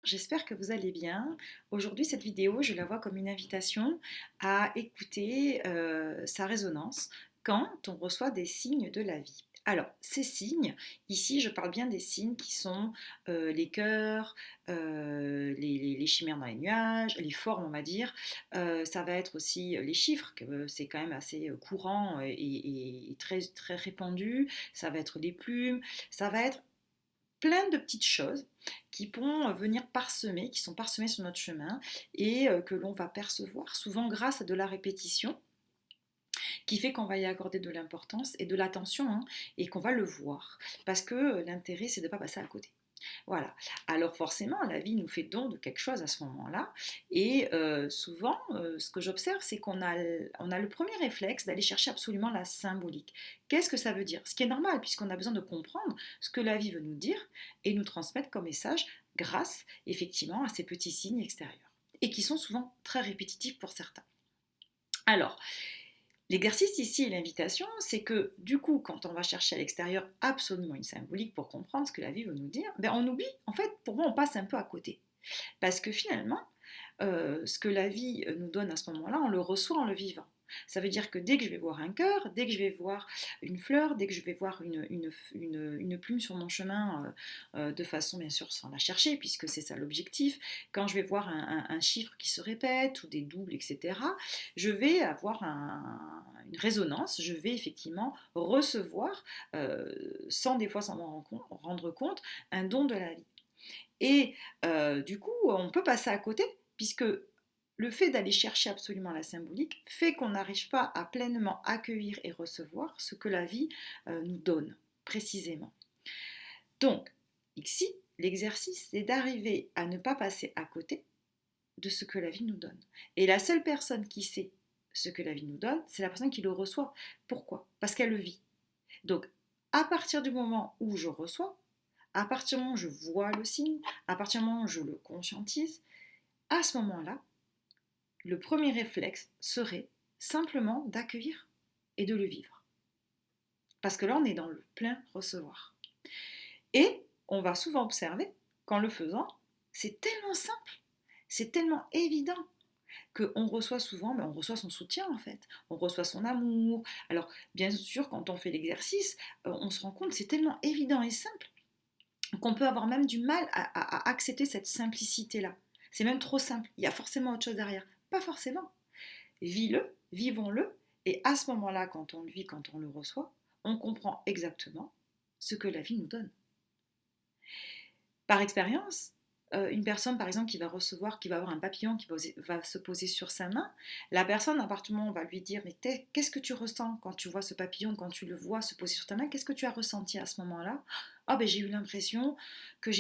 j'espère que vous allez bien. Aujourd'hui, cette vidéo, je la vois comme une invitation à écouter sa résonance quand on reçoit des signes de la vie. Alors, ces signes, ici, je parle bien des signes qui sont les cœurs, les chimères dans les nuages, les formes, on va dire. Ça va être aussi les chiffres, que c'est quand même assez courant et très, très répandu. Ça va être les plumes, ça va être plein de petites choses qui vont venir parsemer, qui sont parsemées sur notre chemin et que l'on va percevoir souvent grâce à de la répétition qui fait qu'on va y accorder de l'importance et de l'attention hein, et qu'on va le voir parce que l'intérêt c'est de ne pas passer à côté. Voilà. Alors forcément, la vie nous fait don de quelque chose à ce moment-là. Et souvent, ce que j'observe, c'est qu'on a le premier réflexe d'aller chercher absolument la symbolique. Qu'est-ce que ça veut dire? Ce qui est normal, puisqu'on a besoin de comprendre ce que la vie veut nous dire et nous transmettre comme message grâce, effectivement, à ces petits signes extérieurs. Et qui sont souvent très répétitifs pour certains. Alors, l'exercice ici et l'invitation, c'est que du coup, quand on va chercher à l'extérieur absolument une symbolique pour comprendre ce que la vie veut nous dire, ben on oublie, en fait, pour moi, on passe un peu à côté. Parce que finalement, ce que la vie nous donne à ce moment-là, on le reçoit en le vivant. Ça veut dire que dès que je vais voir un cœur, dès que je vais voir une fleur, dès que je vais voir une plume sur mon chemin, de façon bien sûr sans la chercher, puisque c'est ça l'objectif, quand je vais voir un chiffre qui se répète ou des doubles, etc., je vais avoir une résonance, je vais effectivement recevoir, sans des fois s'en rendre compte, un don de la vie. Et du coup, on peut passer à côté, puisque le fait d'aller chercher absolument la symbolique fait qu'on n'arrive pas à pleinement accueillir et recevoir ce que la vie nous donne, précisément. Donc, ici, l'exercice, c'est d'arriver à ne pas passer à côté de ce que la vie nous donne. Et la seule personne qui sait ce que la vie nous donne, c'est la personne qui le reçoit. Pourquoi? Parce qu'elle le vit. Donc, à partir du moment où je reçois, à partir du moment où je vois le signe, à partir du moment où je le conscientise, à ce moment-là, le premier réflexe serait simplement d'accueillir et de le vivre. Parce que là, on est dans le plein recevoir. Et on va souvent observer qu'en le faisant, c'est tellement simple, c'est tellement évident qu'on reçoit souvent, on reçoit son soutien en fait, on reçoit son amour. Alors bien sûr, quand on fait l'exercice, on se rend compte que c'est tellement évident et simple qu'on peut avoir même du mal à accepter cette simplicité-là. C'est même trop simple, il y a forcément autre chose derrière. Pas forcément. Vis-le, vivons-le, et à ce moment-là, quand on le vit, quand on le reçoit, on comprend exactement ce que la vie nous donne. Par expérience, une personne par exemple qui va recevoir, qui va avoir un papillon qui va se poser sur sa main, la personne à partir du moment où on va lui dire mais qu'est-ce que tu ressens quand tu vois ce papillon, quand tu le vois se poser sur ta main, qu'est-ce que tu as ressenti à ce moment-là? Ah ben j'ai eu l'impression que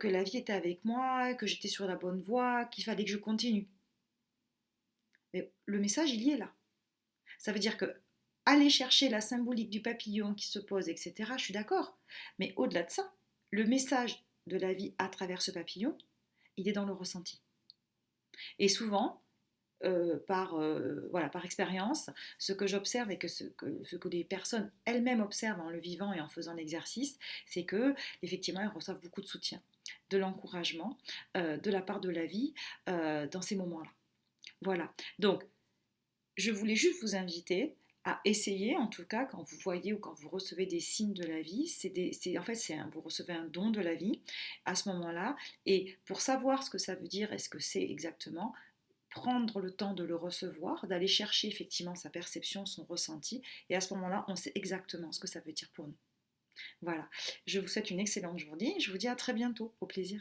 la vie était avec moi, que j'étais sur la bonne voie, qu'il fallait que je continue. Mais le message il y est là. Ça veut dire que aller chercher la symbolique du papillon qui se pose, etc., je suis d'accord. Mais au-delà de ça, le message de la vie à travers ce papillon, il est dans le ressenti. Et souvent, par expérience, ce que j'observe et ce que les personnes elles-mêmes observent en le vivant et en faisant l'exercice, c'est que effectivement elles reçoivent beaucoup de soutien, de l'encouragement de la part de la vie dans ces moments-là. Voilà. Donc, je voulais juste vous inviter à essayer, en tout cas, quand vous voyez ou quand vous recevez des signes de la vie, vous recevez un don de la vie à ce moment-là. Et pour savoir ce que ça veut dire et ce que c'est exactement, prendre le temps de le recevoir, d'aller chercher effectivement sa perception, son ressenti. Et à ce moment-là, on sait exactement ce que ça veut dire pour nous. Voilà. Je vous souhaite une excellente journée. Je vous dis à très bientôt. Au plaisir.